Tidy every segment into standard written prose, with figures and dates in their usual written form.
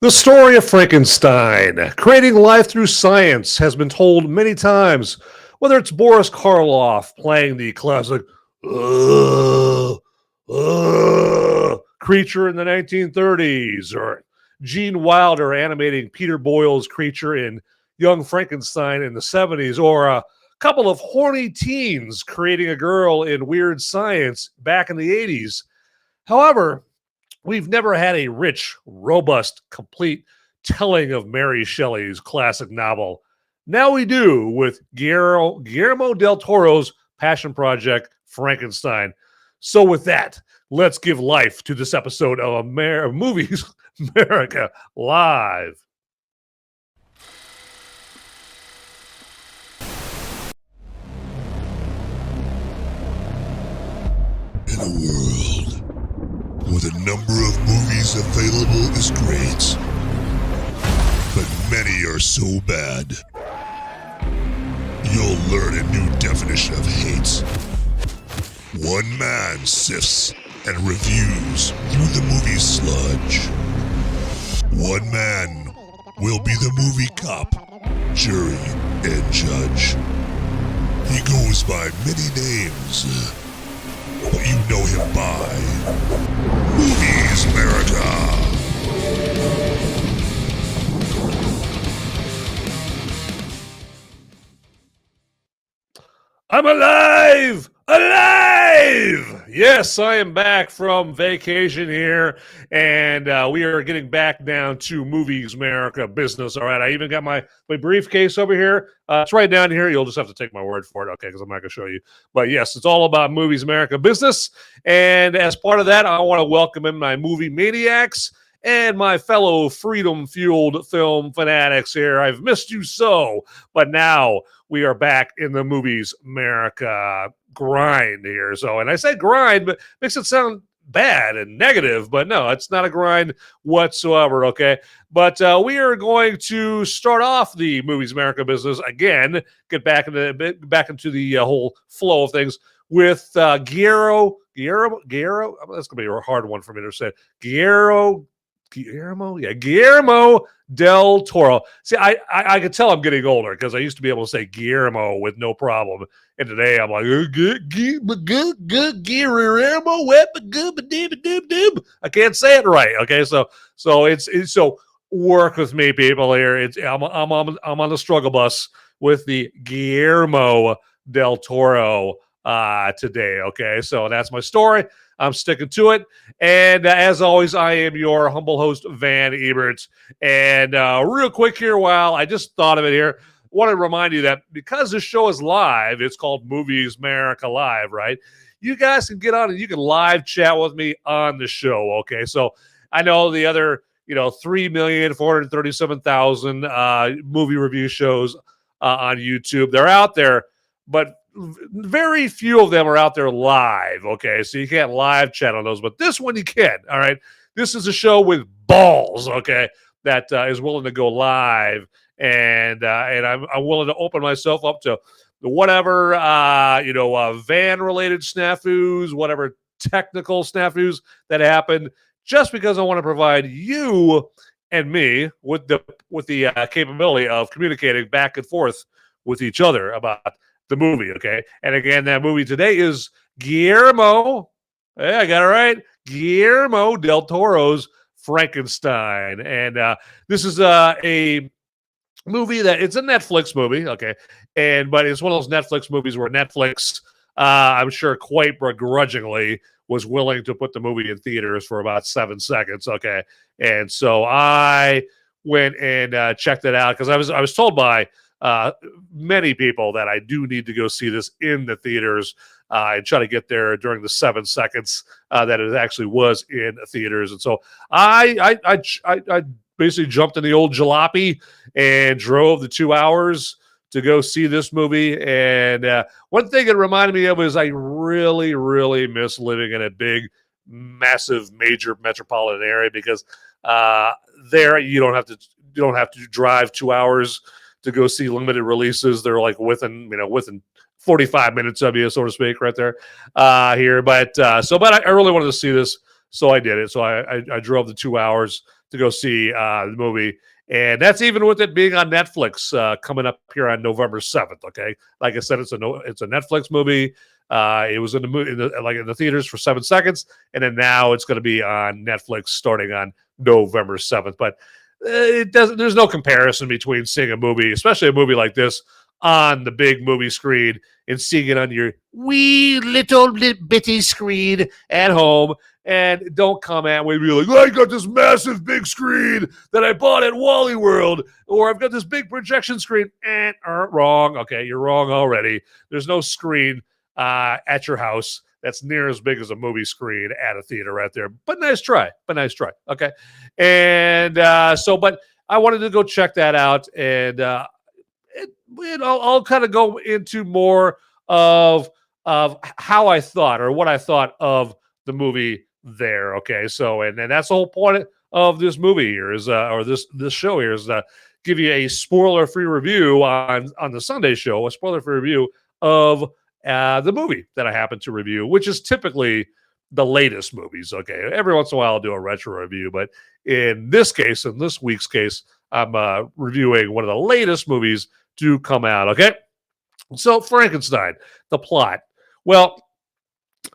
The story of Frankenstein, creating life through science, has been told many times, whether it's Boris Karloff playing the classic creature in the 1930s, or Gene Wilder animating Peter Boyle's creature in Young Frankenstein in the 70s, or a couple of horny teens creating a girl in Weird Science back in the 80s. However, we've never had a rich, robust, complete telling of Mary Shelley's classic novel. Now we do with Guillermo Del Toro's passion project, Frankenstein. So with that, let's give life to this episode of Movies Merica Live. In a world where the number of movies available is great, but many are so bad, you'll learn a new definition of hate. One man sifts and reviews through the movie sludge. One man will be the movie cop, jury, and judge. He goes by many names, but you know him by Movies Merica. I'm alive! Alive! Yes, I am back from vacation here, and we are getting back down to Movies Merica business. All right, I even got my briefcase over here. It's right down here. You'll just have to take my word for it, okay, because I'm not going to show you. But yes, it's all about Movies Merica business, and as part of that, I want to welcome in my movie maniacs and my fellow freedom-fueled film fanatics here. I've missed you so, but now we are back in the Movies Merica grind here. So, and I say grind, but makes it sound bad and negative, but no, it's not a grind whatsoever, okay? But we are going to start off the Movies Merica business again, get back into the whole flow of things with Guillermo, that's going to be a hard one for me to say, Guillermo Del Toro. See, I can tell I'm getting older because I used to be able to say Guillermo with no problem, and today I'm like Guillermo. I can't say it right. Okay, so it's work with me, people. Here, I'm on the struggle bus with the Guillermo Del Toro today. Okay, so that's my story. I'm sticking to it. And as always, I am your humble host, Van Ebert. And real quick here, while I just thought of it here, I want to remind you that because this show is live, it's called Movies Merica Live, right? You guys can get on and you can live chat with me on the show, okay? So I know the other, 3,437,000 movie review shows on YouTube. They're out there, but very few of them are out there live, okay? So you can't live chat on those, but this one you can, all right? This is a show with balls, okay, that is willing to go live, and I'm willing to open myself up to whatever, van-related snafus, whatever technical snafus that happen, just because I want to provide you and me with the capability of communicating back and forth with each other about the movie, okay? And again, that movie today is Guillermo, I got it right, Guillermo Del Toro's Frankenstein. And this is a movie that, it's a Netflix movie, okay? But it's one of those Netflix movies where Netflix, I'm sure quite begrudgingly, was willing to put the movie in theaters for about 7 seconds, okay? And so I went and checked it out because I was told by many people that I do need to go see this in the theaters and try to get there during the 7 seconds that it actually was in theaters. And so I basically jumped in the old jalopy and drove the 2 hours to go see this movie. And one thing it reminded me of is I really, really miss living in a big, massive, major metropolitan area because there you don't have to drive 2 hours to go see limited releases. They're like within 45 minutes of you, so to speak, right there here. But I really wanted to see this, so I did it. So I drove the 2 hours to go see the movie. And that's even with it being on Netflix coming up here on November 7th. Okay, like I said, it's a Netflix movie. It was in the theaters for 7 seconds, and then now it's going to be on Netflix starting on November 7th. But it doesn't. There's no comparison between seeing a movie, especially a movie like this, on the big movie screen and seeing it on your wee little bitty screen at home. And don't come at me and be like, I got this massive big screen that I bought at Wally World, or I've got this big projection screen. Wrong. Okay, you're wrong already. There's no screen at your house that's near as big as a movie screen at a theater right there. But nice try. Okay. And but I wanted to go check that out. And I'll kind of go into more of how I thought or what I thought of the movie there. Okay, so and that's the whole point of this movie here is or this show here is give you a spoiler-free review on the Sunday show, a spoiler-free review of the movie that I happen to review, which is typically the latest movies. Okay, every once in a while I'll do a retro review, but in this case, in this week's case, I'm reviewing one of the latest movies to come out. Okay, so Frankenstein, the plot. Well,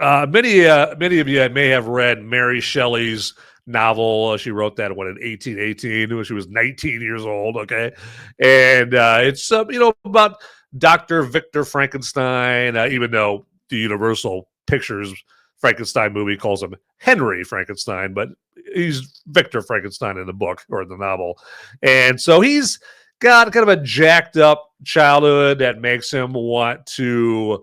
many of you may have read Mary Shelley's novel. She wrote that in 1818 when she was 19 years old. Okay, and it's about Dr. Victor Frankenstein. Even though the Universal Pictures Frankenstein movie calls him Henry Frankenstein, but he's Victor Frankenstein in the book or the novel, and so he's got kind of a jacked up childhood that makes him want to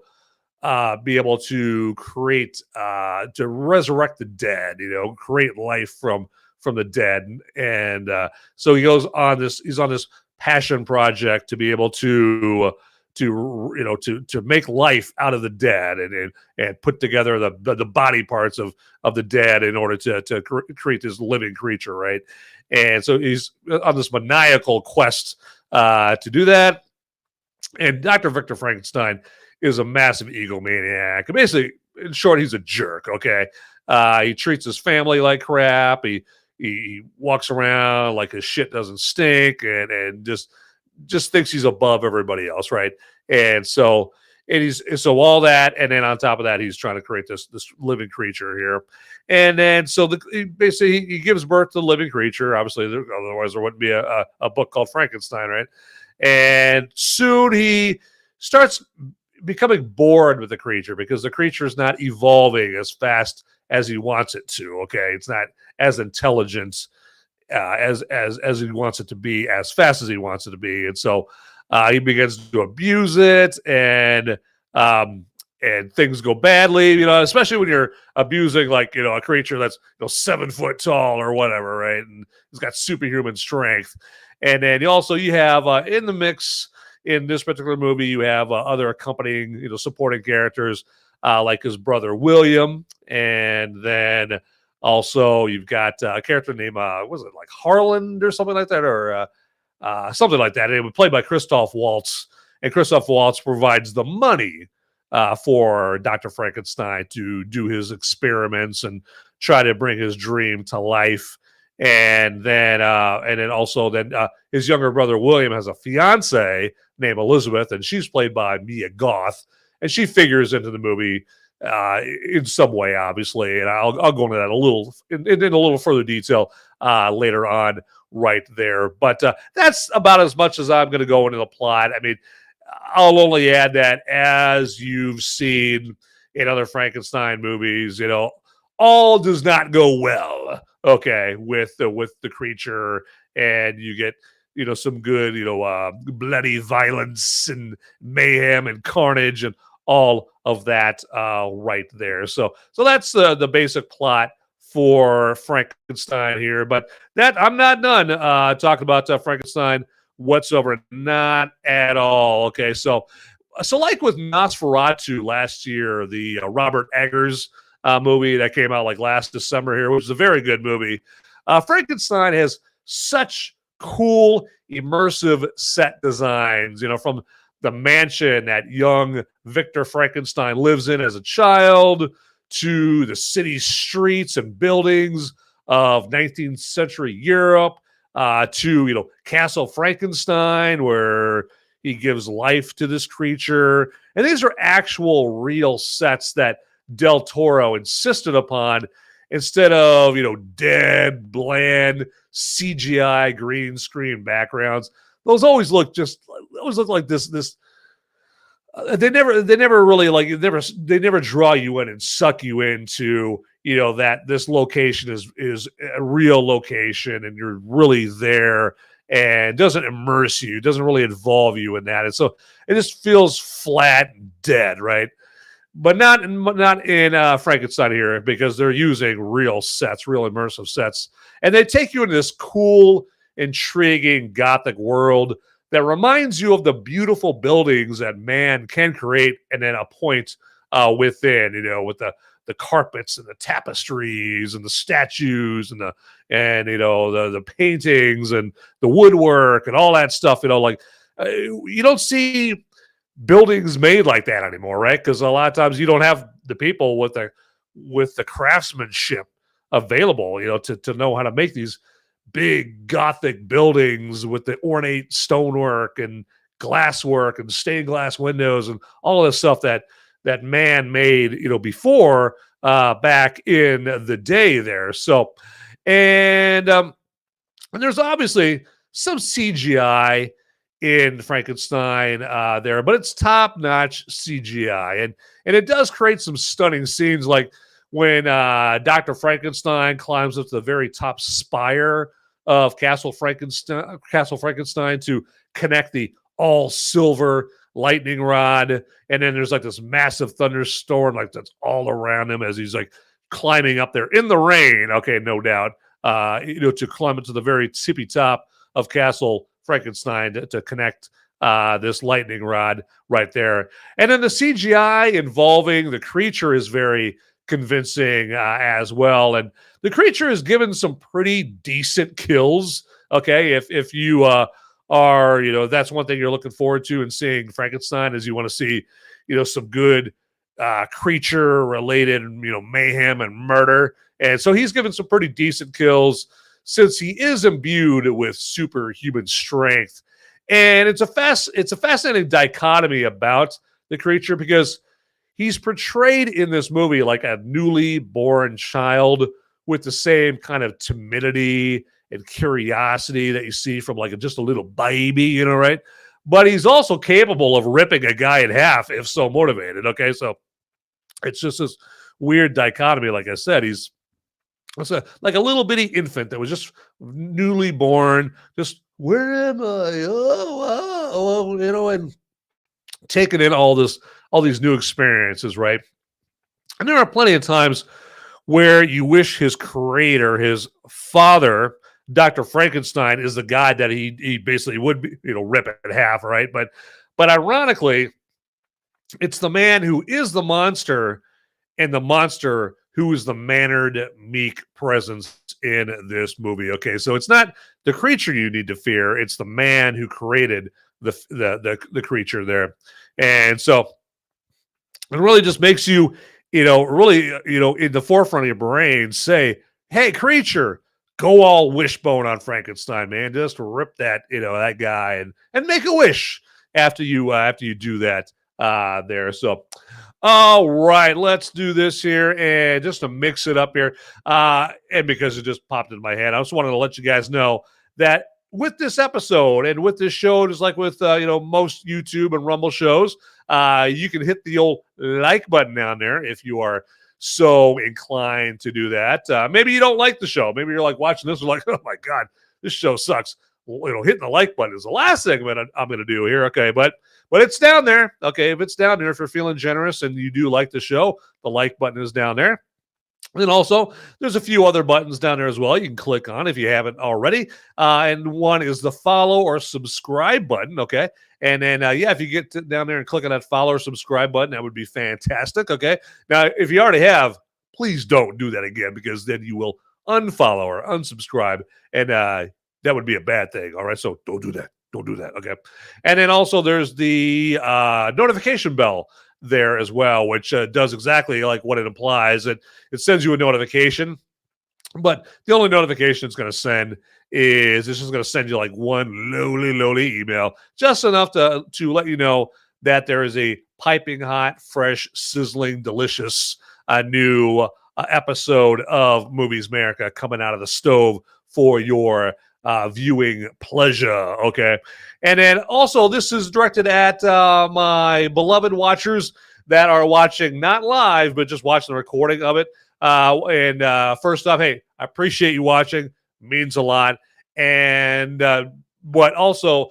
be able to create, to resurrect the dead, create life from the dead. And so he's on this passion project to be able to make life out of the dead and put together the body parts of the dead in order to create this living creature. Right. And so he's on this maniacal quest to do that. And Dr. Victor Frankenstein is a massive egomaniac. Basically, in short, he's a jerk. Okay, he treats his family like crap. He walks around like his shit doesn't stink, and just thinks he's above everybody else, right? And so all that, and then on top of that, he's trying to create this living creature here, and then so basically he gives birth to the living creature. Obviously, otherwise there wouldn't be a book called Frankenstein, right? And soon he starts becoming bored with the creature because the creature is not evolving as fast as he wants it to. Okay, it's not as intelligent as he wants it to be, as fast as he wants it to be, and so he begins to abuse it, and things go badly. Especially when you're abusing a creature that's 7 foot tall or whatever, right? And he's got superhuman strength, and then you have in the mix. In this particular movie, you have other accompanying, supporting characters like his brother William, and then also you've got a character named was it like Harland or something like that, or something like that. And it was played by Christoph Waltz, and Christoph Waltz provides the money for Dr. Frankenstein to do his experiments and try to bring his dream to life. And then also his younger brother William has a fiance named Elizabeth, and she's played by Mia Goth, and she figures into the movie in some way, obviously. And I'll go into that in a little further detail later on, right there. But that's about as much as I'm going to go into the plot. I mean, I'll only add that as you've seen in other Frankenstein movies, all does not go well. Okay, with the creature, and you get some good bloody violence and mayhem and carnage and all of that right there. So that's the basic plot for Frankenstein here. But that I'm not done talking about Frankenstein whatsoever, not at all. Okay, so like with Nosferatu last year, the Robert Eggers movie that came out last December here, which is a very good movie. Frankenstein has such cool, immersive set designs, from the mansion that young Victor Frankenstein lives in as a child to the city streets and buildings of 19th century Europe to, Castle Frankenstein, where he gives life to this creature. And these are actual real sets that Del Toro insisted upon instead of, dead, bland CGI green screen backgrounds. Those always look like this. They never really they never draw you in and suck you into, that this location is a real location and you're really there, and doesn't immerse you, doesn't really involve you in that. And so it just feels flat and dead, right? But not in Frankenstein here, because they're using real sets, real immersive sets. And they take you into this cool, intriguing Gothic world that reminds you of the beautiful buildings that man can create and then appoint within, with the carpets and the tapestries and the statues and the paintings and the woodwork and all that stuff. You don't see buildings made like that anymore, right? Because a lot of times you don't have the people with the craftsmanship available, to know how to make these big Gothic buildings with the ornate stonework and glasswork and stained glass windows and all of this stuff that man made, before back in the day there. So, and there's obviously some CGI in Frankenstein there, but it's top-notch CGI, and it does create some stunning scenes, like when Dr. Frankenstein climbs up to the very top spire of Castle Frankenstein to connect the all-silver lightning rod, and then there's like this massive thunderstorm that's all around him as he's like climbing up there in the rain. Okay, no doubt, to climb to the very tippy top of Castle Frankenstein to connect this lightning rod right there. And then the CGI involving the creature is very convincing as well. And the creature is given some pretty decent kills. Okay, if you are, that's one thing you're looking forward to in seeing Frankenstein, is you want to see, some good creature related, mayhem and murder. And so he's given some pretty decent kills, since he is imbued with superhuman strength. And it's a fascinating dichotomy about the creature, because he's portrayed in this movie like a newly born child with the same kind of timidity and curiosity that you see from just a little baby, right? But he's also capable of ripping a guy in half if so motivated, okay? So it's just this weird dichotomy. Like I said, he's like a little bitty infant that was just newly born, just, where am I? And taking in all these new experiences, right? And there are plenty of times where you wish his creator, his father, Dr. Frankenstein, is the guy that he basically would be, rip in half, right? But ironically, it's the man who is the monster, and the monster who is the mannered, meek presence in this movie. Okay, so it's not the creature you need to fear; it's the man who created the creature there, and so it really just makes you, really, in the forefront of your brain, say, "Hey, creature, go all wishbone on Frankenstein, man! Just rip that, that guy, and make a wish after you do that there." So. All right, let's do this here, and just to mix it up here, and because it just popped into my head, I just wanted to let you guys know that with this episode and with this show, just like with most YouTube and Rumble shows, you can hit the old like button down there if you are so inclined to do that. Maybe you don't like the show. Maybe you're like watching this and like, oh my God, this show sucks. Well, hitting the like button is the last segment I'm going to do here. Okay, but it's down there. Okay, if it's down there, if you're feeling generous and you do like the show, the like button is down there. And then also, there's a few other buttons down there as well you can click on if you haven't already. And one is the follow or subscribe button, okay? And then, if you get down there and click on that follow or subscribe button, that would be fantastic, okay? Now, if you already have, please don't do that again, because then you will unfollow or unsubscribe, and that would be a bad thing, all right? So don't do that. Don't do that, okay? And then also there's the notification bell there as well, which does exactly like what it implies. It sends you a notification But the only notification it's going to send is it's just going to send you like one lowly email, just enough to let you know that there is a piping hot, fresh, sizzling, delicious new episode of Movies Merica coming out of the stove for your viewing pleasure. Okay. And then also, this is directed at my beloved watchers that are watching not live, but just watching the recording of it. First off, hey, I appreciate you watching. Means a lot. And but also,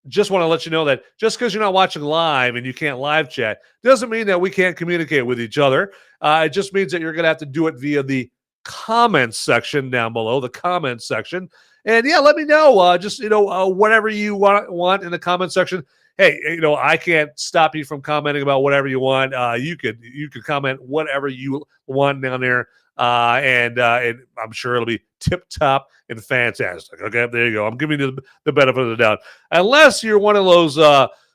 just want to let you know that just because you're not watching live and you can't live chat doesn't mean that we can't communicate with each other. It just means that you're going to have to do it via the comments section down below, the comments section. And yeah, let me know. Just whatever you want in the comment section. Hey, I can't stop you from commenting about whatever you want. You could comment whatever you want down there, and I'm sure it'll be tip top and fantastic. Okay, there you go. I'm giving you the benefit of the doubt, unless you're one of those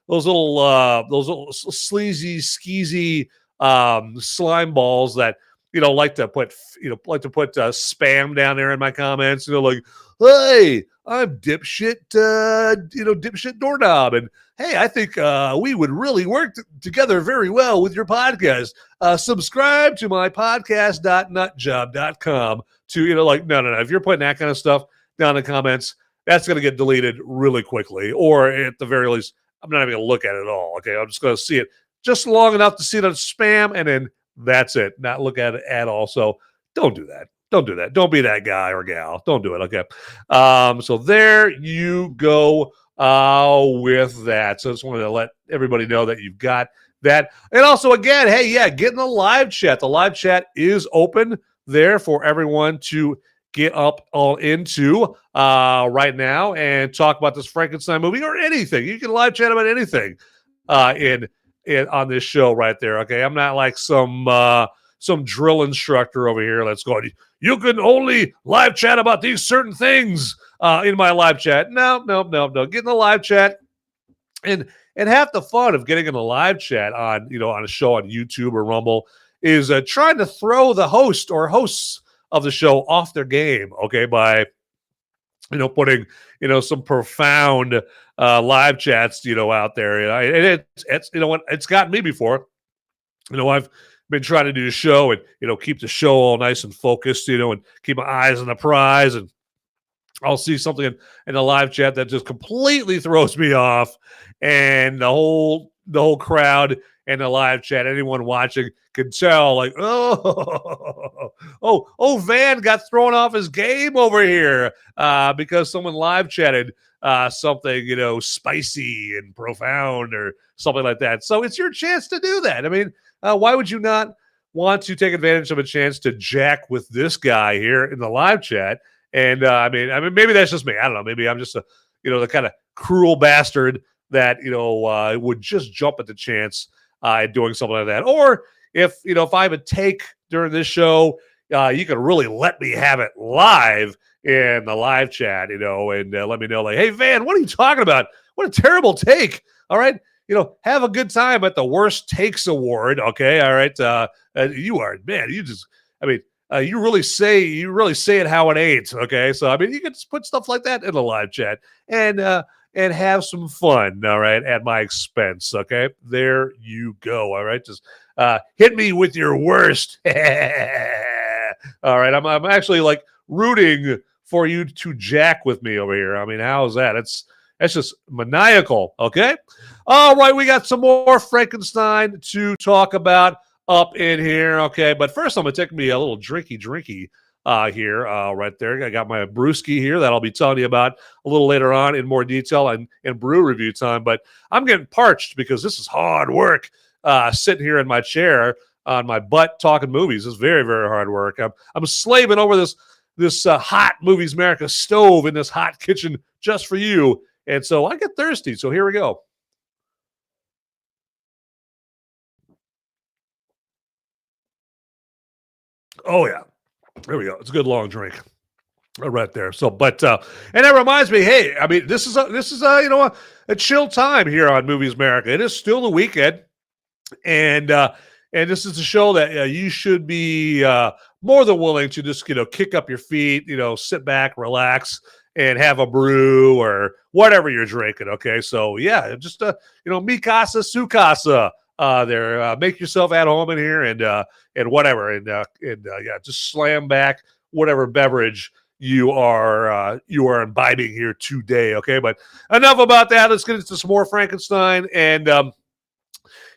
little sleazy, skeezy slime balls that like to put spam down there in my comments. Like, hey, I'm dipshit, dipshit doorknob, and hey, I think we would really work together very well with your podcast. Subscribe to my podcast.nutjob.com to, no. If you're putting that kind of stuff down in the comments, that's going to get deleted really quickly. Or at the very least, I'm not even going to look at it at all. Okay. I'm just going to see it just long enough to see that it's spam, and then that's it. Not look at it at all. So don't do that. Don't do that. Don't be that guy or gal. Don't do it. Okay. So there you go. With that. So I just wanted to let everybody know that you've got that. And also, again, hey, yeah, get in the live chat. The live chat is open there for everyone to get up all into right now and talk about this Frankenstein movie or anything. You can live chat about anything in on this show right there. Okay, I'm not like some drill instructor over here that's going, you can only live chat about these certain things in my live chat. No. Get in the live chat and half the fun of getting in the live chat on a show on YouTube or Rumble is trying to throw the host or hosts of the show off their game. Okay, by putting some profound live chats out there. And it's it's gotten me before. I've been trying to do a show and keep the show all nice and focused, and keep my eyes on the prize, and I'll see something in the live chat that just completely throws me off, and the whole crowd in the live chat, anyone watching can tell, like, Van got thrown off his game over here because someone live chatted something spicy and profound or something like that. So it's your chance to do that. I mean, why would you not want to take advantage of a chance to jack with this guy here in the live chat? And I mean, maybe that's just me. I don't know. Maybe I'm just the kind of cruel bastard that would just jump at the chance at doing something like that. Or if I have a take during this show, you can really let me have it live in the live chat, and let me know, like, hey, Van, what are you talking about? What a terrible take. All right. Have a good time at the Worst Takes Award. Okay. All right. You are, man, you really say it how it ain't. Okay. So, I mean, you can just put stuff like that in the live chat and have some fun. All right. At my expense. Okay. There you go. All right. Just hit me with your worst. All right. I'm actually like rooting for you to jack with me over here. I mean, how's that? That's just maniacal. Okay. All right. We got some more Frankenstein to talk about up in here. Okay. But first, I'm going to take me a little drinky here right there. I got my brewski here that I'll be telling you about a little later on in more detail and brew review time. But I'm getting parched because this is hard work sitting here in my chair on my butt talking movies. It's very, very hard work. I'm slaving over this hot Movies Merica stove in this hot kitchen just for you. And so I get thirsty. So here we go. Oh, yeah. There we go. It's a good long drink right there. So, but, and that reminds me, hey, I mean, this is a chill time here on Movies Merica. It is still the weekend. And this is a show that you should be more than willing to just, kick up your feet, sit back, relax, and have a brew or whatever you're drinking. Okay. So yeah, just, mi casa, su casa. There, make yourself at home in here and whatever. And yeah, just slam back whatever beverage you are imbibing here today. Okay. But enough about that. Let's get into some more Frankenstein. And,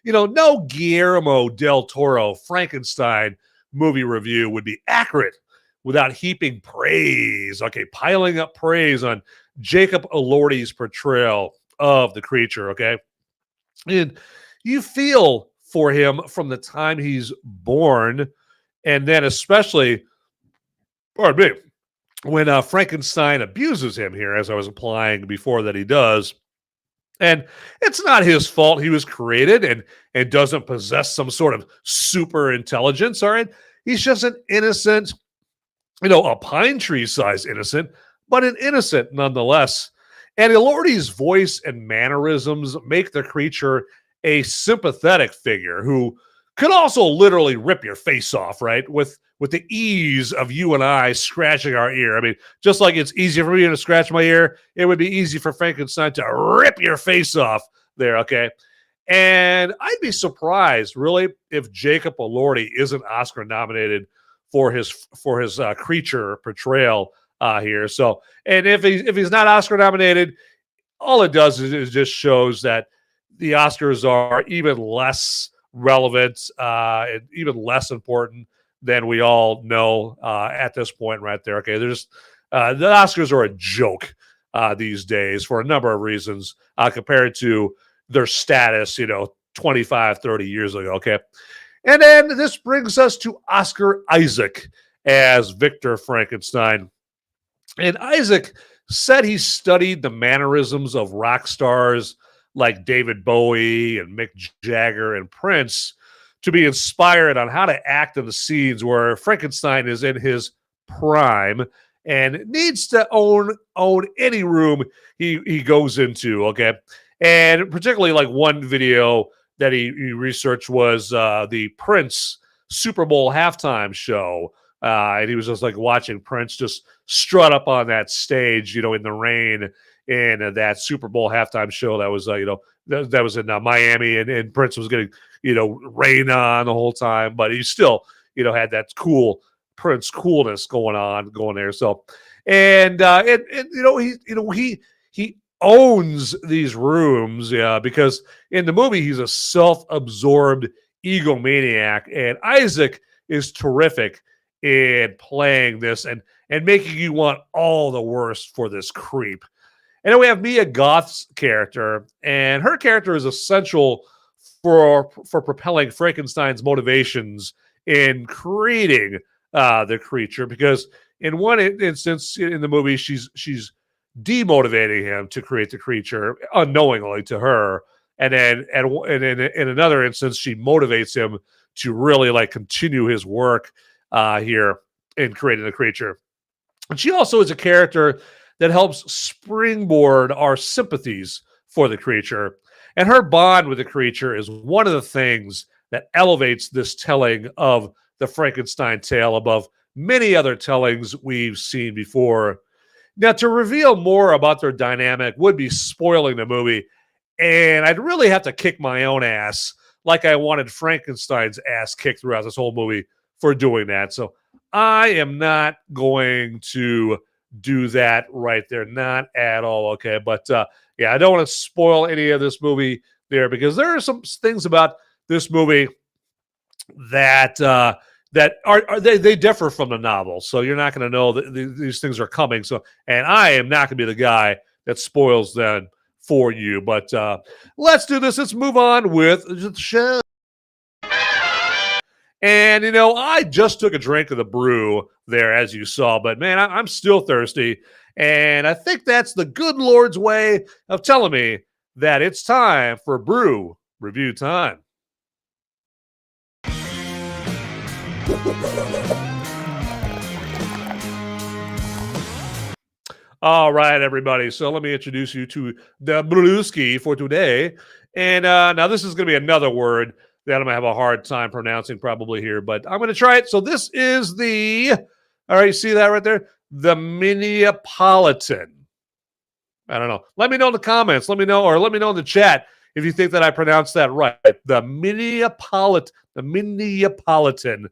no Guillermo Del Toro Frankenstein movie review would be accurate without heaping praise, piling up praise on Jacob Elordi's portrayal of the creature, okay? And you feel for him from the time he's born, and then especially, pardon me, when Frankenstein abuses him here, as I was implying before that he does. And it's not his fault he was created and doesn't possess some sort of super intelligence, all right? He's just an innocent, a pine tree-sized innocent, but an innocent nonetheless. And Elordi's voice and mannerisms make the creature a sympathetic figure who could also literally rip your face off, right? With the ease of you and I scratching our ear. I mean, just like it's easy for me to scratch my ear, it would be easy for Frankenstein to rip your face off there, okay? And I'd be surprised, really, if Jacob Elordi isn't Oscar nominated for his creature portrayal here. So, and if he's not Oscar nominated, all it does is just shows that the Oscars are even less relevant and even less important than we all know at this point right there. Okay, there's the Oscars are a joke these days for a number of reasons compared to their status, 25, 30 years ago. Okay. And then this brings us to Oscar Isaac as Victor Frankenstein. And Isaac said he studied the mannerisms of rock stars like David Bowie and Mick Jagger and Prince to be inspired on how to act in the scenes where Frankenstein is in his prime and needs to own any room he goes into, okay? And particularly like one video that he researched was the Prince Super Bowl halftime show. And he was just like watching Prince just strut up on that stage, in the rain in that Super Bowl halftime show that was, that was in Miami, and Prince was getting, rain on the whole time, but he still, had that cool Prince coolness going there. So, and he owns these rooms, because in the movie he's a self-absorbed egomaniac, and Isaac is terrific in playing this and making you want all the worst for this creep. And then we have Mia Goth's character, and her character is essential for propelling Frankenstein's motivations in creating the creature, because in one instance in the movie she's demotivating him to create the creature unknowingly to her, and then in another instance she motivates him to really continue his work here in creating the creature. And she also is a character that helps springboard our sympathies for the creature, and her bond with the creature is one of the things that elevates this telling of the Frankenstein tale above many other tellings we've seen before. Now, to reveal more about their dynamic would be spoiling the movie, and I'd really have to kick my own ass like I wanted Frankenstein's ass kicked throughout this whole movie for doing that. So I am not going to do that right there. Not at all. Okay. But yeah, I don't want to spoil any of this movie there, because there are some things about this movie that they differ from the novel. So you're not going to know that these things are coming. So, and I am not going to be the guy that spoils them for you. But let's do this. Let's move on with the show. And, I just took a drink of the brew there, as you saw. But, man, I'm still thirsty. And I think that's the good Lord's way of telling me that it's time for brew review time. All right, everybody. So let me introduce you to the brewski for today. And now this is going to be another word that I'm going to have a hard time pronouncing probably here, but I'm going to try it. So this is all right, you see that right there? The Minneapolitan. I don't know. Let me know in the comments. Let me know in the chat if you think that I pronounced that right. The Minneapolitan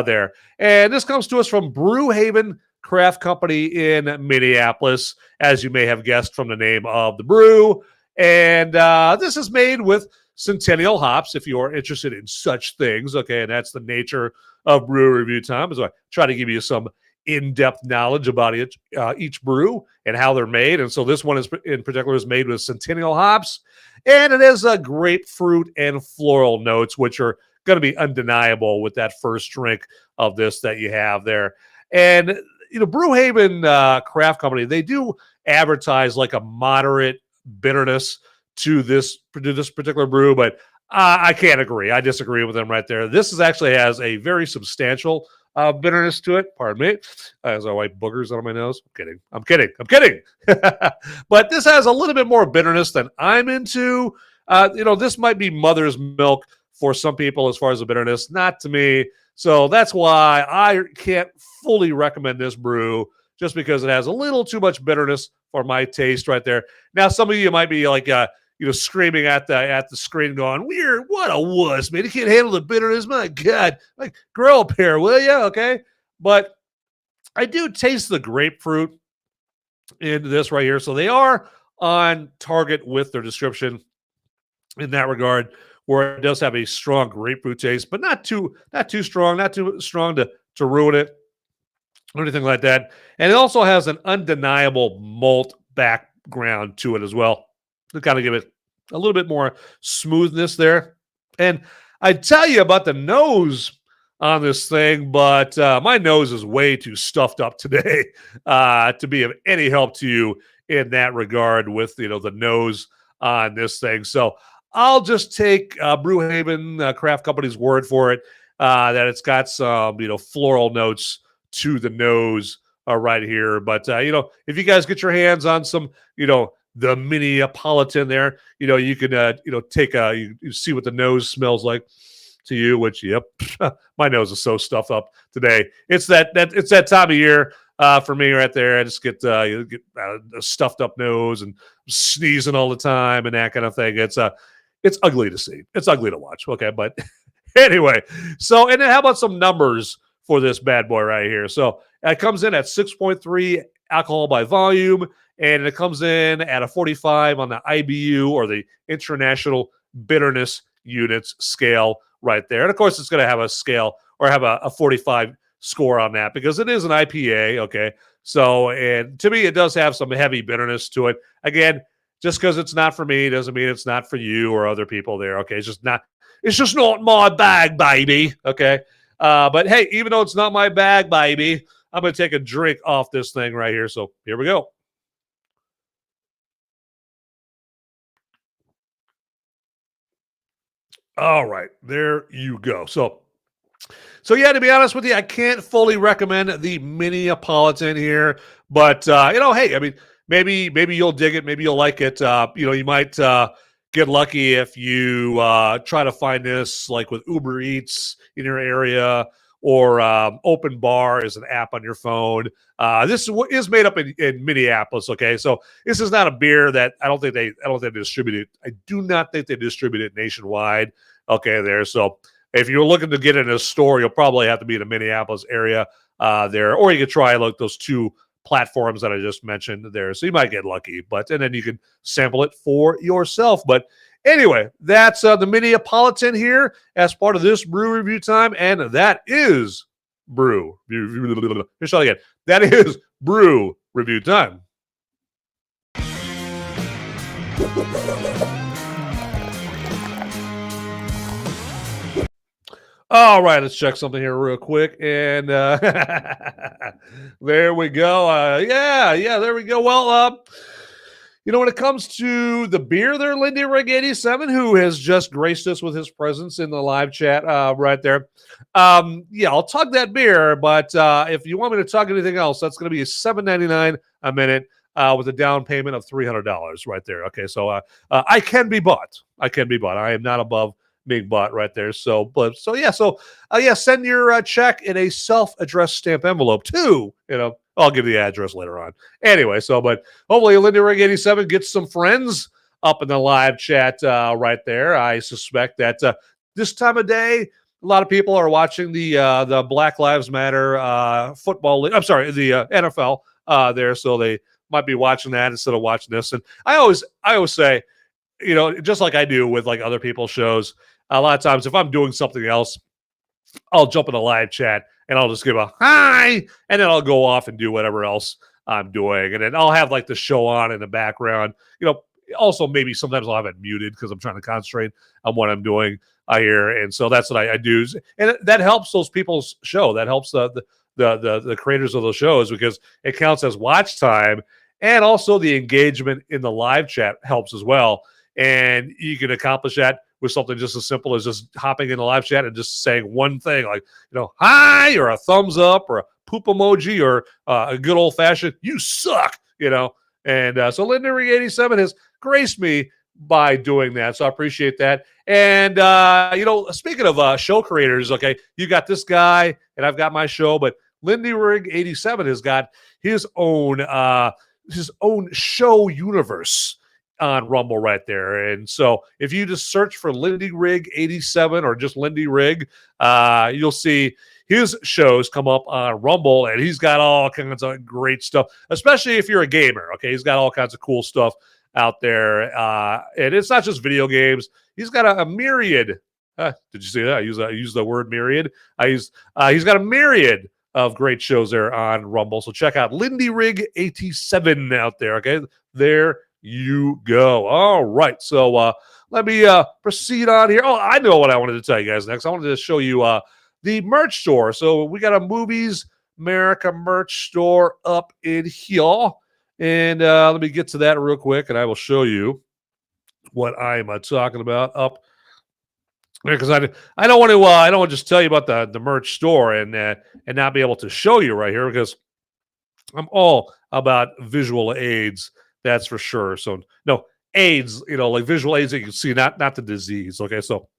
there. And this comes to us from Brewhaven Craft Company in Minneapolis, as you may have guessed from the name of the brew. And this is made with Centennial hops, if you're interested in such things. Okay, and that's the nature of brew review time. So I try to give you some in-depth knowledge about each brew and how they're made. And so this one in particular is made with Centennial hops, and it has grapefruit and floral notes, which are going to be undeniable with that first drink of this that you have there. And Brewhaven Craft Company, they do advertise like a moderate bitterness to this particular brew, but I can't agree. I disagree with them right there. This actually has a very substantial bitterness to it. Pardon me. As I wipe boogers on my nose. I'm kidding. But this has a little bit more bitterness than I'm into. This might be mother's milk for some people as far as the bitterness, not to me. So that's why I can't fully recommend this brew, just because it has a little too much bitterness for my taste right there. Now, some of you might be like, screaming at the screen, going, "Weird, what a wuss, man! You can't handle the bitterness, my God! Like, grow up here, will you?" Okay, but I do taste the grapefruit in this right here, so they are on target with their description in that regard, where it does have a strong grapefruit taste, but not too strong to ruin it or anything like that. And it also has an undeniable malt background to it as well, to kind of give it a little bit more smoothness there. And I tell you about the nose on this thing, but my nose is way too stuffed up today to be of any help to you in that regard with the nose on this thing. So I'll just take Brewhaven Craft Company's word for it, that it's got some floral notes to the nose right here. But if you guys get your hands on some the Minneapolitan there, you can take you see what the nose smells like to you, which my nose is so stuffed up today. It's that time of year for me right there. I just get a stuffed up nose and sneezing all the time and that kind of thing. It's ugly to see. It's ugly to watch. Okay, but anyway, so and then how about some numbers for this bad boy right here? So it comes in at 6.3 alcohol by volume, and it comes in at a 45 on the IBU, or the International Bitterness Units scale right there. And of course, it's going to have a scale, or have a 45 score on that, because it is an IPA. Okay, so and to me, it does have some heavy bitterness to it. Again, just because it's not for me doesn't mean it's not for you or other people there. Okay, it's just not my bag, baby. Okay, but hey, even though it's not my bag, baby, I'm going to take a drink off this thing right here. So here we go. All right, there you go. So yeah, to be honest with you, I can't fully recommend the Minneapolitan here, but hey, I mean, maybe you'll dig it, maybe you'll like it. You might get lucky if you try to find this like with Uber Eats in your area, or Open Bar is an app on your phone. This is made up in Minneapolis. Okay, so this is not a beer that I don't think they distribute it. I do not think they distribute it nationwide. Okay, there. So if you're looking to get it in a store, you'll probably have to be in the Minneapolis area there, or you could try like those two platforms that I just mentioned there. So you might get lucky, and then you can sample it for yourself. But anyway, that's the Minneapolitan here as part of this brew review time, and that is brew. Here's that again. That is brew review time. All right, let's check something here real quick. And there we go. Yeah, there we go. Well, when it comes to the beer there, Lindy Rig 87, who has just graced us with his presence in the live chat right there. I'll tug that beer, but if you want me to tug anything else, that's going to be $7.99 a minute with a down payment of $300 right there. Okay, so I can be bought. I am not above being bought right there. So send your check in a self-addressed stamp envelope too. I'll give you the address later on. Anyway, but hopefully Lindy Rig 87 gets some friends up in the live chat right there. I suspect that this time of day, a lot of people are watching the Black Lives Matter football league. I'm sorry, the NFL there, so they might be watching that instead of watching this. And I always say, just like I do with like other people's shows, a lot of times if I'm doing something else, I'll jump in a live chat and I'll just give a hi, and then I'll go off and do whatever else I'm doing, and then I'll have like the show on in the background. Also maybe sometimes I'll have it muted because I'm trying to concentrate on what I'm doing here, and so that's what I do, and that helps those people's show. That helps the creators of those shows because it counts as watch time, and also the engagement in the live chat helps as well. And you can accomplish that with something just as simple as just hopping in the live chat and just saying one thing like, hi, or a thumbs up, or a poop emoji, or a good old fashioned "you suck," And so Linda Rig 87 has graced me by doing that, so I appreciate that. And speaking of show creators, okay, you got this guy, and I've got my show, but Lindy Rig 87 has got his own show universe on Rumble right there. And so if you just search for Lindy Rig 87 or just Lindy Rig, you'll see his shows come up on Rumble, and he's got all kinds of great stuff, especially if you're a gamer. Okay, he's got all kinds of cool stuff out there, and it's not just video games. He's got a myriad. Did you see that? I use the word myriad. He's got a myriad of great shows there on Rumble. So check out Lindy Rig 87 out there. Okay, there you go. All right, so let me proceed on here. Oh, I know what I wanted to tell you guys next. I wanted to show you the merch store. So we got a Movies Merica merch store up in here. And let me get to that real quick, and I will show you what I'm talking about up because I don't want to just tell you about the merch store and not be able to show you right here because I'm all about visual aids, that's for sure. So no aids, like visual aids that you can see, not the disease. Okay, so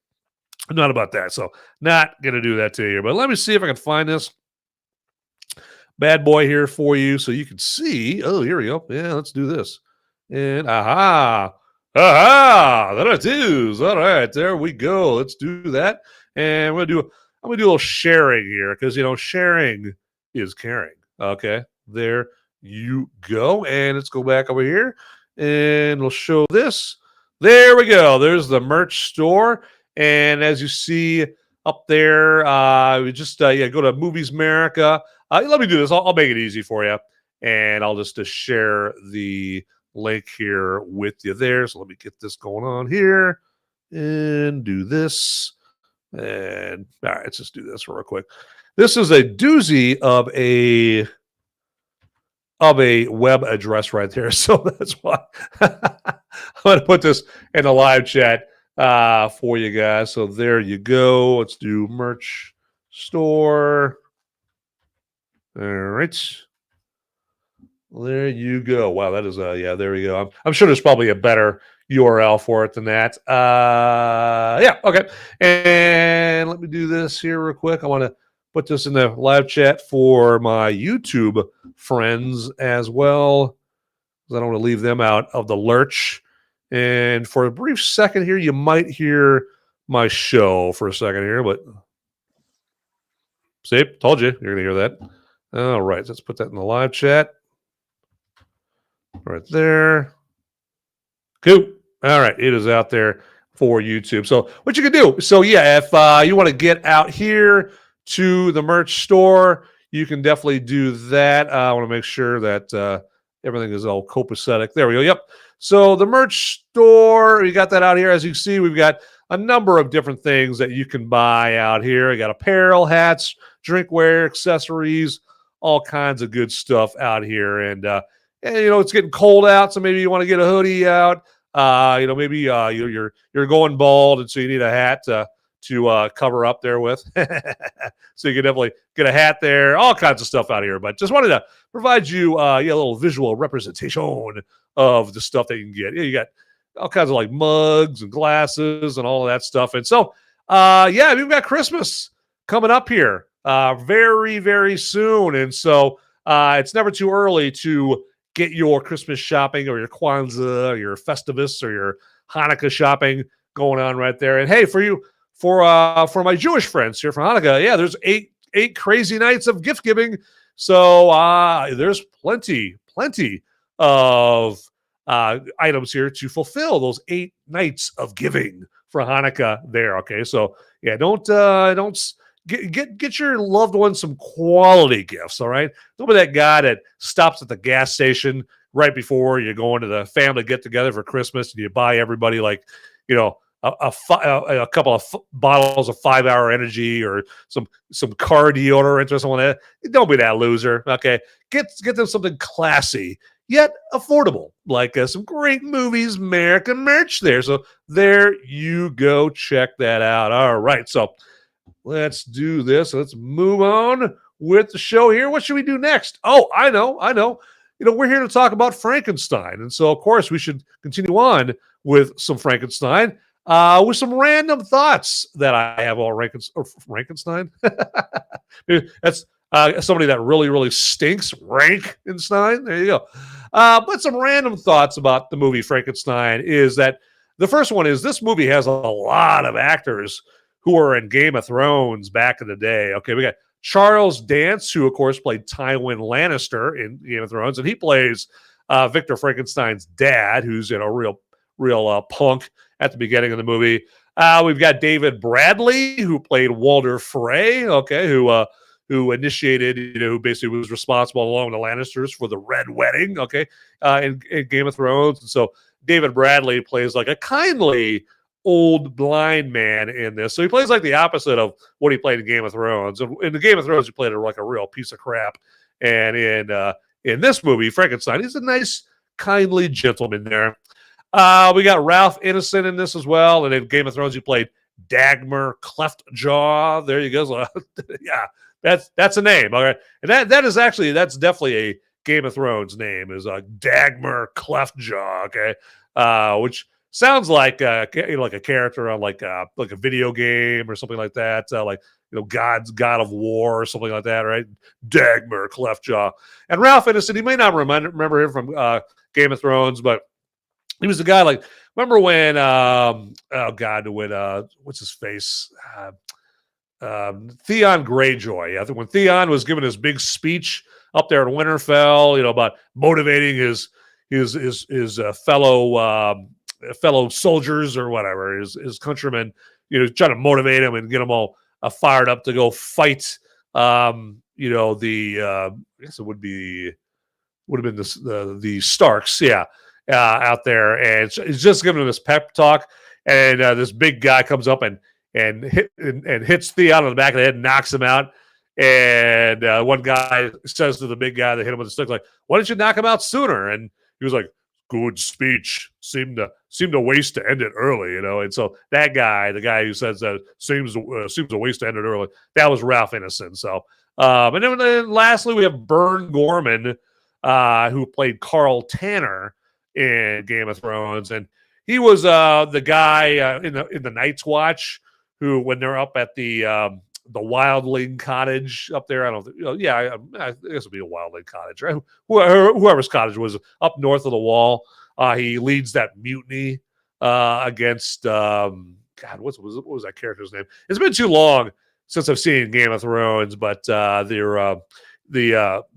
I'm not about that. So not gonna do that to you. But let me see if I can find this bad boy here for you so you can see. Oh, here we go. Yeah, let's do this. And aha, there it is. All right, there we go. Let's do that. And I'm gonna do a little sharing here because sharing is caring. Okay, there you go. And let's go back over here and we'll show this. There we go. There's the merch store. And as you see up there, we just go to Movies Merica. Let me do this. I'll make it easy for you, and I'll just share the link here with you there. So let me get this going on here and do this. And all right, let's just do this real quick. This is a doozy of a web address right there. So that's why I'm going to put this in the live chat for you guys. So there you go. Let's do merch store. All right. There you go. Wow, that is there we go. I'm sure there's probably a better URL for it than that. Okay. And let me do this here real quick. I want to put this in the live chat for my YouTube friends as well, because I don't want to leave them out of the lurch. And for a brief second here, you might hear my show for a second here, but see, told you, you're going to hear that. All right, let's put that in the live chat. Right there. Cool. All right, it is out there for YouTube. So what you can do, so yeah, if you want to get out here to the merch store, you can definitely do that. I want to make sure that everything is all copacetic. There we go. Yep. So the merch store, we got that out here. As you can see, we've got a number of different things that you can buy out here. We got apparel, hats, drinkware, accessories, all kinds of good stuff out here. And it's getting cold out, so maybe you want to get a hoodie out. Maybe you're going bald, and so you need a hat to cover up there with. So you can definitely get a hat there, all kinds of stuff out here. But just wanted to provide you a little visual representation of the stuff that you can get. You got all kinds of like mugs and glasses and all of that stuff. And so, we've got Christmas coming up here very, very soon. And so it's never too early to get your Christmas shopping or your Kwanzaa or your Festivus or your Hanukkah shopping going on right there. And hey, for my Jewish friends here for Hanukkah, there's eight crazy nights of gift giving. So there's plenty of items here to fulfill those 8 nights of giving for Hanukkah there. Okay, so don't get your loved ones some quality gifts. All right, don't be that guy that stops at the gas station right before you're going to the family get together for Christmas and you buy everybody like a couple of bottles of 5 Hour Energy or some car deodorant or something like that. Don't be that loser. Okay, get them something classy yet affordable, like some great movies, Merica merch there. So there you go. Check that out. All right, so let's do this. Let's move on with the show here. What should we do next? Oh, I know. We're here to talk about Frankenstein, and so of course we should continue on with some Frankenstein. With some random thoughts that I have all Frankenstein. That's somebody that really, really stinks. Frankenstein. There you go. But some random thoughts about the movie Frankenstein is that the first one is this movie has a lot of actors who were in Game of Thrones back in the day. Okay, we got Charles Dance, who of course played Tywin Lannister in Game of Thrones, and he plays Victor Frankenstein's dad, who's real punk at the beginning of the movie. We've got David Bradley, who played Walder Frey, okay, who initiated, who basically was responsible along with the Lannisters for the Red Wedding, okay, in Game of Thrones. And so David Bradley plays like a kindly old blind man in this. So he plays like the opposite of what he played in Game of Thrones. In the Game of Thrones, he played like a real piece of crap. And in this movie, Frankenstein, he's a nice, kindly gentleman there. We got Ralph Ineson in this as well. And in Game of Thrones, he played Dagmar Cleftjaw. There you go. So, yeah, that's a name. All right. And that's definitely a Game of Thrones name, is Dagmar Cleftjaw. Okay. Which sounds like a character on like a video game or something like that. God of War or something like that, right? Dagmar Cleftjaw. And Ralph Ineson, you may not remember him from Game of Thrones, but he was the guy, like, remember when, what's his face? Theon Greyjoy. I think when Theon was giving his big speech up there in Winterfell, about motivating his fellow soldiers or whatever, his countrymen, trying to motivate them and get them all fired up to go fight. I guess it would have been the Starks, out there, and he's just giving him this pep talk, and this big guy comes up and hits Theon on the back of the head and knocks him out. And one guy says to the big guy that hit him with the stick, like, "Why didn't you knock him out sooner?" And he was like, "Good speech. Seemed a waste to end it early, And so that guy, the guy who says that seems a waste to end it early, that was Ralph Ineson. So, and then lastly, we have Burn Gorman, who played Carl Tanner in Game of Thrones, and he was the guy in the Night's Watch who, when they're up at the Wildling Cottage up there, I don't think, I guess it'd be a Wildling Cottage, right? Whoever's cottage was up north of the wall. He leads that mutiny against what was that character's name? It's been too long since I've seen Game of Thrones, but the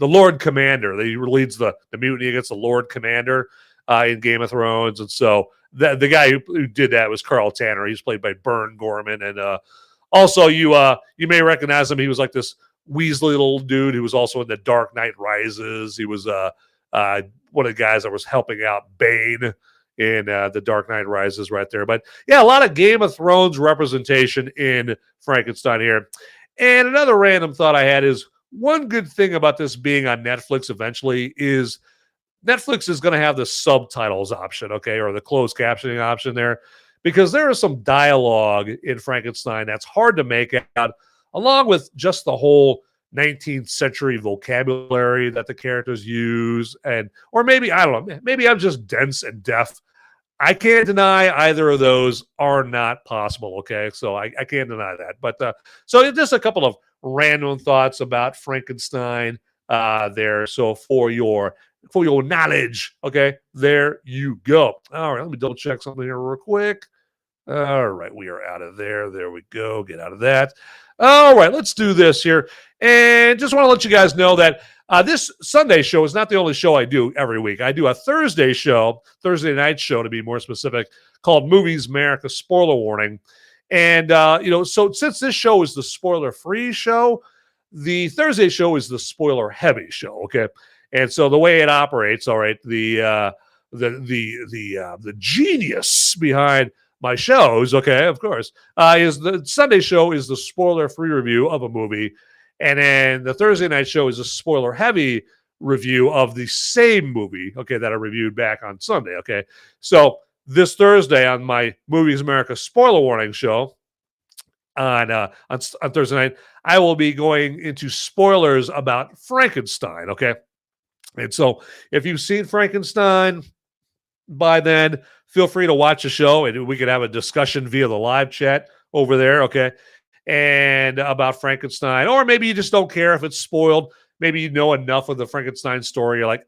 Lord Commander. He leads the mutiny against the Lord Commander in Game of Thrones, and so the guy who did that was Carl Tanner. He's played by Burn Gorman, and also you may recognize him. He was like this Weasley little dude who was also in The Dark Knight Rises. He was one of the guys that was helping out Bane in The Dark Knight Rises right there. But yeah, a lot of Game of Thrones representation in Frankenstein here. And another random thought I had is, one good thing about this being on Netflix eventually is Netflix is going to have the subtitles option, okay, or the closed captioning option there, because there is some dialogue in Frankenstein that's hard to make out, along with just the whole 19th century vocabulary that the characters use. Or maybe, I don't know, maybe I'm just dense and deaf. I can't deny either of those are not possible. Okay, so I can't deny that. But so just a couple of random thoughts about Frankenstein there. So for your knowledge, okay, there you go. All right, let me double check something here real quick. All right, we are out of there. There we go. Get out of that. All right, let's do this here. And just want to let you guys know that this Sunday show is not the only show I do every week. I do a Thursday night show to be more specific, called Movies Merica Spoiler Warning. And, so since this show is the spoiler-free show, the Thursday show is the spoiler-heavy show, okay? And so the way it operates, all right, the genius behind my shows, okay, of course, is the Sunday show is the spoiler-free review of a movie, and then the Thursday night show is a spoiler-heavy review of the same movie, okay, that I reviewed back on Sunday, okay? So this Thursday on my Movies Merica Spoiler Warning show on Thursday night, I will be going into spoilers about Frankenstein, okay? And so if you've seen Frankenstein by then, feel free to watch the show and we could have a discussion via the live chat over there, okay? And about Frankenstein, or maybe you just don't care if it's spoiled. Maybe you know enough of the Frankenstein story. You're like,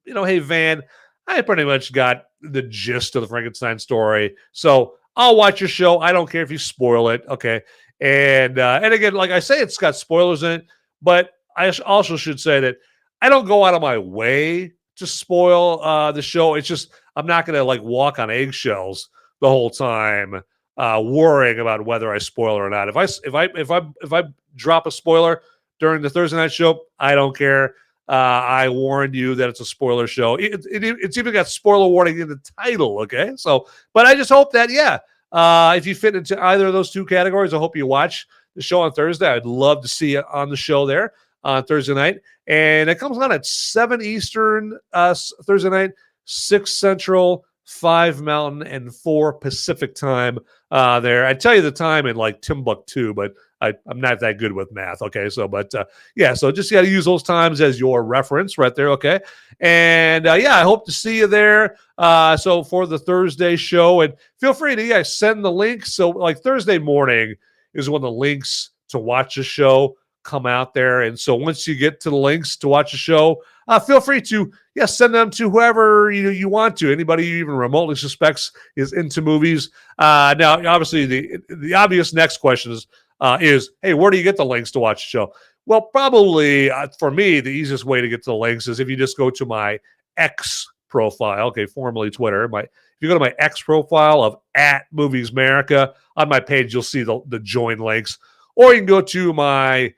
hey, Van, I pretty much got the gist of the Frankenstein story. So I'll watch your show. I don't care if you spoil it, okay? And again, like I say, it's got spoilers in it, but I also should say that I don't go out of my way to spoil the show. It's just I'm not going to walk on eggshells the whole time, worrying about whether I spoil or not. If I drop a spoiler during the Thursday night show, I don't care. I warned you that it's a spoiler show. It's even got spoiler warning in the title. Okay, so but I just hope that if you fit into either of those two categories, I hope you watch the show on Thursday. I'd love to see you on the show there on Thursday night. And it comes on at 7 Eastern Thursday night, 6 Central, 5 Mountain, and 4 Pacific time there. I tell you the time in Timbuktu, but I'm not that good with math. Okay, so so just got to use those times as your reference right there. Okay, and I hope to see you there. So for the Thursday show, and feel free to send the links. So Thursday morning is when the links to watch the show come out there, and so once you get to the links to watch the show, feel free to send them to whoever you want to. Anybody you even remotely suspects is into movies. Now, obviously, the obvious next question is, hey, where do you get the links to watch the show? Well, probably for me, the easiest way to get to the links is if you just go to my X profile, okay, formerly Twitter. If you go to my X profile of @MoviesMerica, on my page, you'll see the join links. Or you can go to my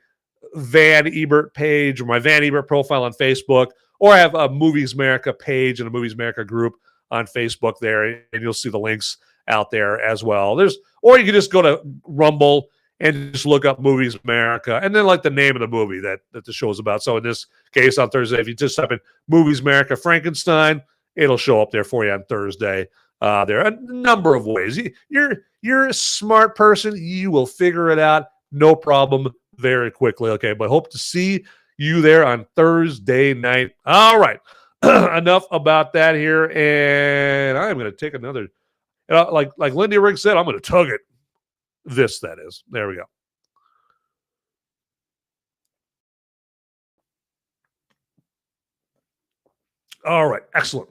Van Ebert page or my Van Ebert profile on Facebook, or I have a Movies Merica page and a Movies Merica group on Facebook there, and you'll see the links out there as well. Or you can just go to Rumble and just look up Movies Merica and then the name of the movie that the show is about. So in this case on Thursday, if you just type in Movies Merica Frankenstein, it'll show up there for you on Thursday. There are a number of ways. You're a smart person. You will figure it out. No problem. Very quickly, okay, but hope to see you there on Thursday night. All right, enough about that here, and I'm going to take another, like Lindy Rigg said, I'm going to tug it. That is. There we go. All right, excellent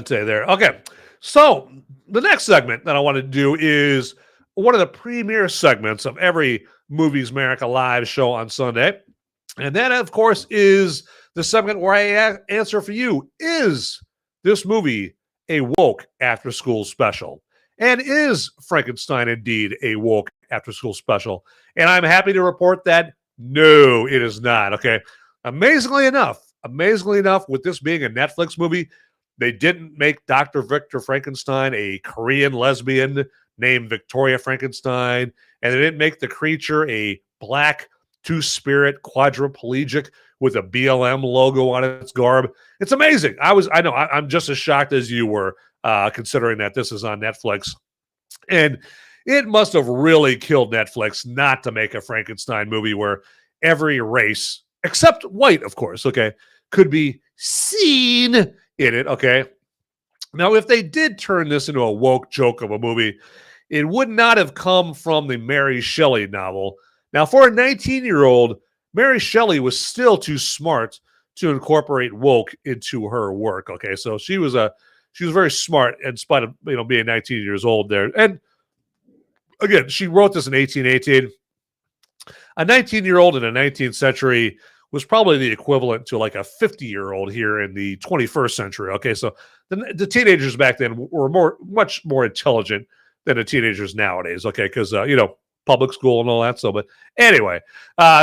day there. Okay, so the next segment that I want to do is one of the premier segments of every Movies Merica live show on Sunday. And that, of course, is the segment where I answer for you, is this movie a woke after-school special? And is Frankenstein indeed a woke after-school special? And I'm happy to report that no, it is not. Okay. Amazingly enough, with this being a Netflix movie, they didn't make Dr. Victor Frankenstein a Korean lesbian named Victoria Frankenstein, and they didn't make the creature a black two-spirit quadriplegic with a BLM logo on its garb. It's amazing. I'm just as shocked as you were, considering that this is on Netflix. And it must have really killed Netflix not to make a Frankenstein movie where every race, except white, of course, okay, could be seen in it, okay? Now, if they did turn this into a woke joke of a movie, it would not have come from the Mary Shelley novel. Now, for a 19-year-old, Mary Shelley was still too smart to incorporate woke into her work. Okay, so she was very smart in spite of being 19 years old there. And again, she wrote this in 1818. A 19-year-old in the 19th century was probably the equivalent to like a 50-year-old here in the 21st century. Okay, so the teenagers back then were much more intelligent than the teenagers nowadays. Okay, because public school and all that. So, but anyway,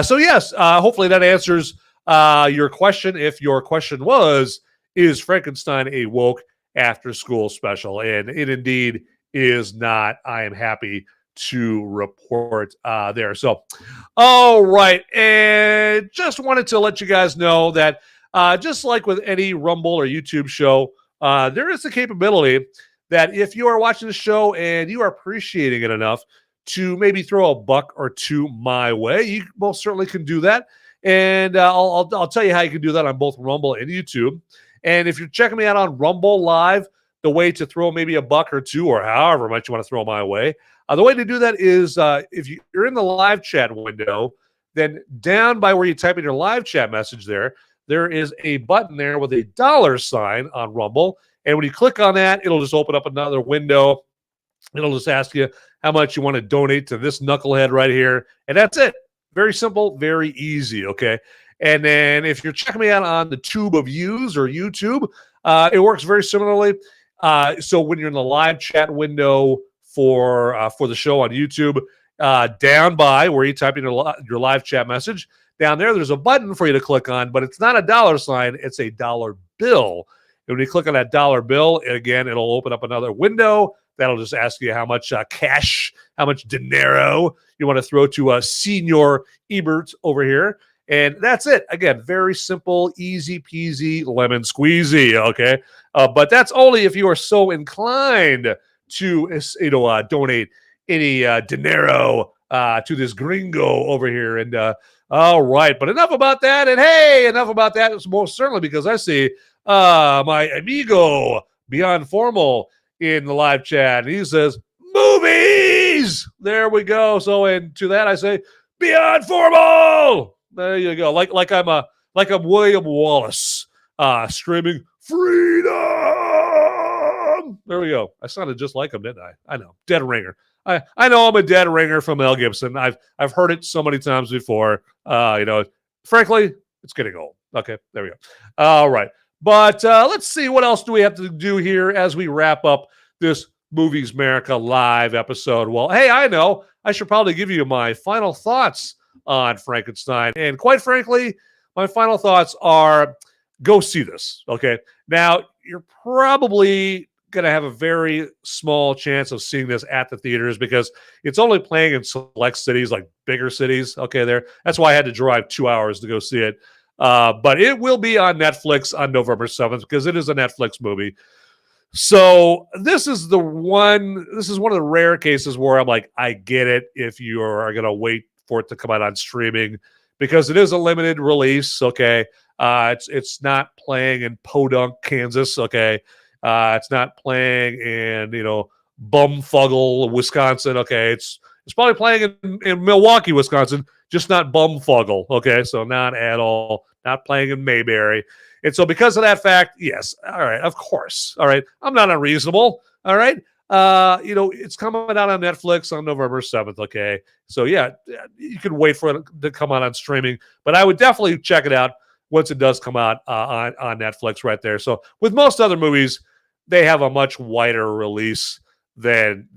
so yes, hopefully that answers your question. If your question was, is Frankenstein a woke after-school special? And it indeed is not. I am happy to report there. So, all right. And just wanted to let you guys know that just like with any Rumble or YouTube show, there is the capability that if you are watching the show and you are appreciating it enough to maybe throw a buck or two my way, you most certainly can do that. And I'll tell you how you can do that on both Rumble and YouTube. And if you're checking me out on Rumble Live, the way to throw maybe a buck or two or however much you want to throw my way, the way to do that is if you're in the live chat window, then down by where you type in your live chat message there is a button there with a $sign on Rumble. And when you click on that, it'll just open up another window. It'll just ask you how much you want to donate to this knucklehead right here. And that's it. Very simple, very easy, okay? And then if you're checking me out on the Tube of Views or YouTube, it works very similarly. So when you're in the live chat window for the show on YouTube, down by where you type in your live chat message, down there's a button for you to click on, but it's not a $sign, it's a dollar bill. And when you click on that dollar bill, again, it'll open up another window. That'll just ask you how much cash, how much dinero you want to throw to Senior Ebert over here. And that's it. Again, very simple, easy peasy, lemon squeezy, okay? But that's only if you are so inclined to, donate any dinero to this gringo over here. And all right, but enough about that. And hey, enough about that. It's most certainly because I see my amigo Beyond Formal in the live chat. And he says, movies! There we go. So, and to that I say, Beyond Formal! There you go. Like I'm William Wallace screaming, freedom! There we go. I sounded just like him, didn't I? I know. Dead ringer. I know I'm a dead ringer from Mel Gibson. I've heard it so many times before. Frankly, it's getting old. Okay, there we go. All right. But let's see, what else do we have to do here as we wrap up this Movies Merica live episode? Well, hey, I know. I should probably give you my final thoughts on Frankenstein. And quite frankly, my final thoughts are go see this, okay? Now, you're probably going to have a very small chance of seeing this at the theaters because it's only playing in select cities, like bigger cities, okay, there. That's why I had to drive 2 hours to go see it. But it will be on Netflix on November 7th because it is a Netflix movie. So this is one of the rare cases where I'm like, I get it if you are going to wait for it to come out on streaming because it is a limited release, okay? It's not playing in Podunk, Kansas, okay? It's not playing in, Bumfugle, Wisconsin, okay? It's probably playing in Milwaukee, Wisconsin, just not Bumfugle, okay? So not at all, not playing in Mayberry. And so because of that fact, yes, all right, of course, all right, I'm not unreasonable, all right? It's coming out on Netflix on November 7th, okay? So, yeah, you can wait for it to come out on streaming, but I would definitely check it out once it does come out on Netflix right there. So with most other movies, they have a much wider release than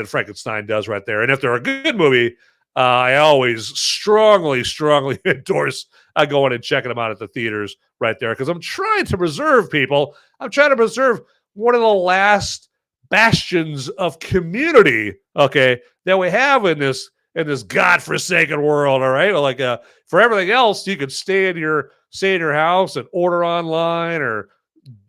Frankenstein does right there. And if they're a good movie, I always strongly endorse going and checking them out at the theaters right there because I'm trying to preserve people. I'm trying to preserve one of the last bastions of community, okay, that we have in this godforsaken world, all right? Like for everything else, you could stay in your house and order online or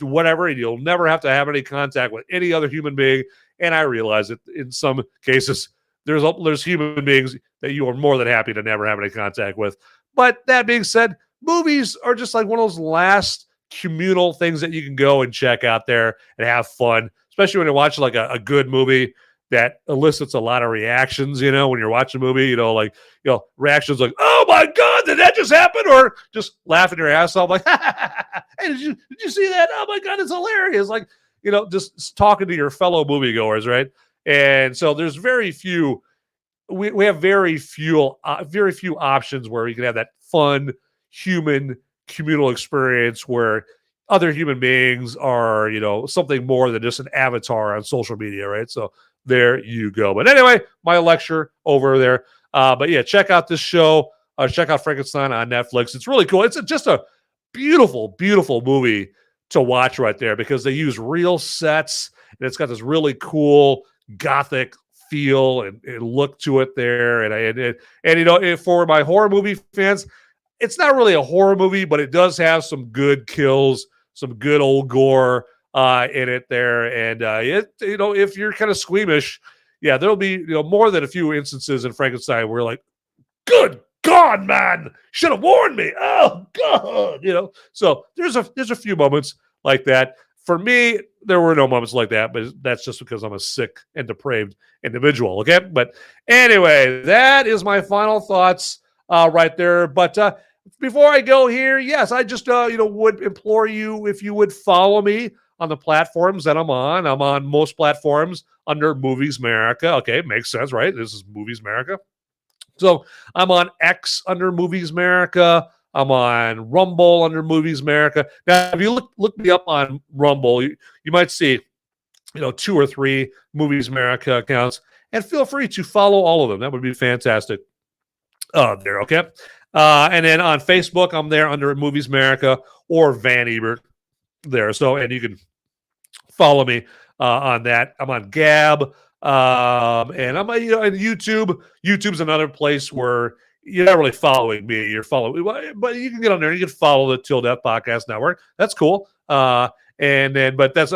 whatever, and you'll never have to have any contact with any other human being. And I realize that in some cases, there's human beings that you are more than happy to never have any contact with. But that being said, movies are just like one of those last communal things that you can go and check out there and have fun, especially when you're watching like a good movie that elicits a lot of reactions, when you're watching a movie, reactions like, oh my God, did that just happen? Or just laughing your ass off like, hey, did you see that? Oh my God, it's hilarious. Like, just talking to your fellow moviegoers, right? And so there's very few, we have very few options where you can have that fun human communal experience where other human beings are, something more than just an avatar on social media, right? So there you go. But anyway, my lecture over there. But yeah, check out this show. Check out Frankenstein on Netflix. It's really cool. It's just a beautiful, beautiful movie to watch right there because they use real sets and it's got this really cool gothic feel and look to it there. And for my horror movie fans, it's not really a horror movie, but it does have some good kills, some good old gore in it there. And if you're kind of squeamish, yeah, there'll be more than a few instances in Frankenstein where like, good God, man, should have warned me. Oh God, So there's a few moments like that. For me, there were no moments like that, but that's just because I'm a sick and depraved individual. Okay, but anyway, that is my final thoughts right there. But before I go here, yes, I just would implore you if you would follow me on the platforms that I'm on. I'm on most platforms under Movies Merica. Okay, makes sense, right? This is Movies Merica. So I'm on X under Movies Merica. I'm on Rumble under Movies Merica. Now, if you look me up on Rumble, you might see, 2 or 3 Movies Merica accounts, and feel free to follow all of them. That would be fantastic. There, okay. And then on Facebook, I'm there under Movies Merica or Van Ebert there. So, and you can follow me on that. I'm on Gab, and I'm on YouTube. YouTube's another place where you're not really following me. You're following, but you can get on there. You can follow the Till Death Podcast Network. That's cool. But that's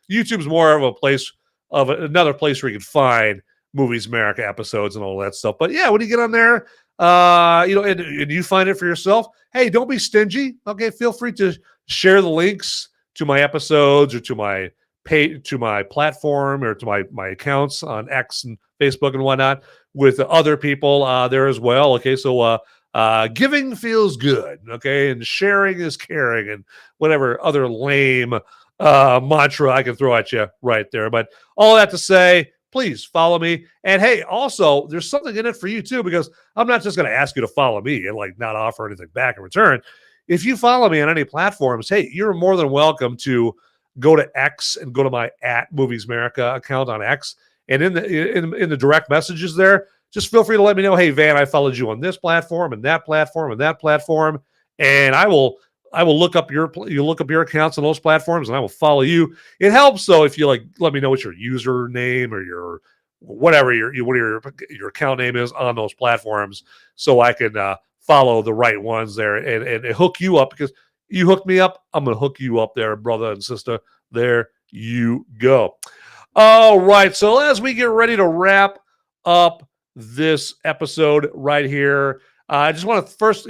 YouTube's more of a place of another place where you can find Movies Merica episodes and all that stuff. But yeah, when you get on there, and you find it for yourself, hey, don't be stingy. Okay, feel free to share the links to my episodes or to my platform or to my accounts on X and Facebook and whatnot with other people there as well. Okay, so giving feels good. Okay, and sharing is caring, and whatever other lame mantra I can throw at you right there. But all that to say, please follow me. And hey, also, there's something in it for you too, because I'm not just going to ask you to follow me and like not offer anything back in return. If you follow me on any platforms, hey, you're more than welcome to go to X and go to my @Movies Merica account on X. And in the direct messages there, just feel free to let me know, hey, Van, I followed you on this platform and that platform and that platform. And I will look up your accounts on those platforms and I will follow you. It helps though if you like let me know what your username or your whatever your account name is on those platforms, so I can follow the right ones there and hook you up, because you hooked me up, I'm gonna hook you up there, brother and sister. There you go. All right, so as we get ready to wrap up this episode right here, I just want to first,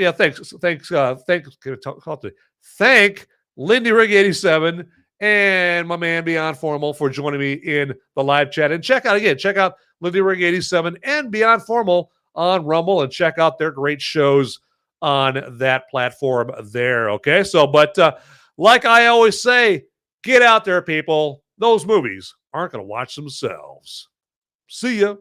thank Lindy Rig 87 and my man Beyond Formal for joining me in the live chat. And check out Lindy Rig 87 and Beyond Formal on Rumble, and check out their great shows on that platform there. Okay, so but like I always say, get out there, people. Those movies aren't going to watch themselves. See ya.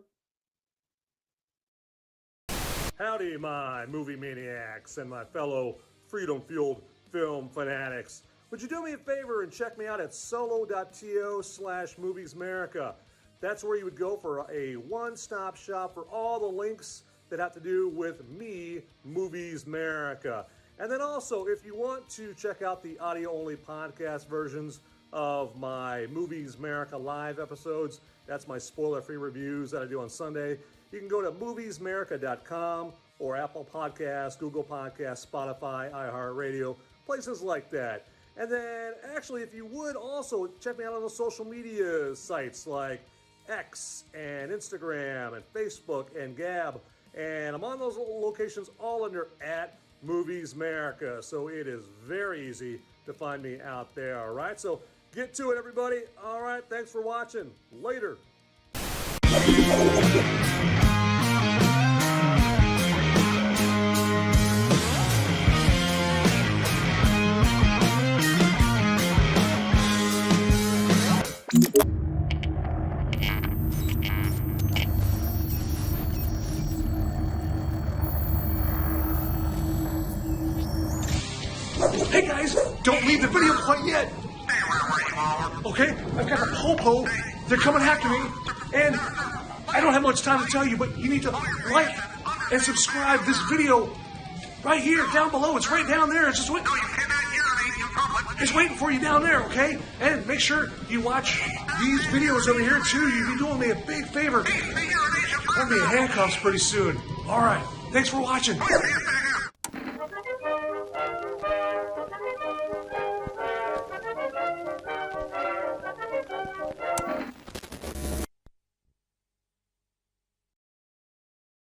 Howdy, my movie maniacs and my fellow freedom-fueled film fanatics. Would you do me a favor and check me out at solo.to/moviesmerica? That's where you would go for a one-stop shop for all the links that have to do with me, Movies Merica. And then also, if you want to check out the audio-only podcast versions of my Movies Merica live episodes, that's my spoiler-free reviews that I do on Sunday, you can go to moviesmerica.com or Apple Podcasts, Google Podcasts, Spotify, iHeartRadio, places like that. And then, actually, if you would also check me out on the social media sites like X and Instagram and Facebook and Gab. And I'm on those locations all under @Movies Merica. So it is very easy to find me out there, all right? So get to it, everybody. All right, thanks for watching. Later. Hey guys, don't leave the video quite yet. Okay, I've got the Popo. They're coming after me, and I don't have much time to tell you, but you need to like and subscribe this video right here, down below. It's right down there. It's just waiting. It's waiting for you down there, okay? And make sure you watch these videos over here too. You'll be doing me a big favor. I'll be in handcuffs pretty soon. All right, thanks for watching.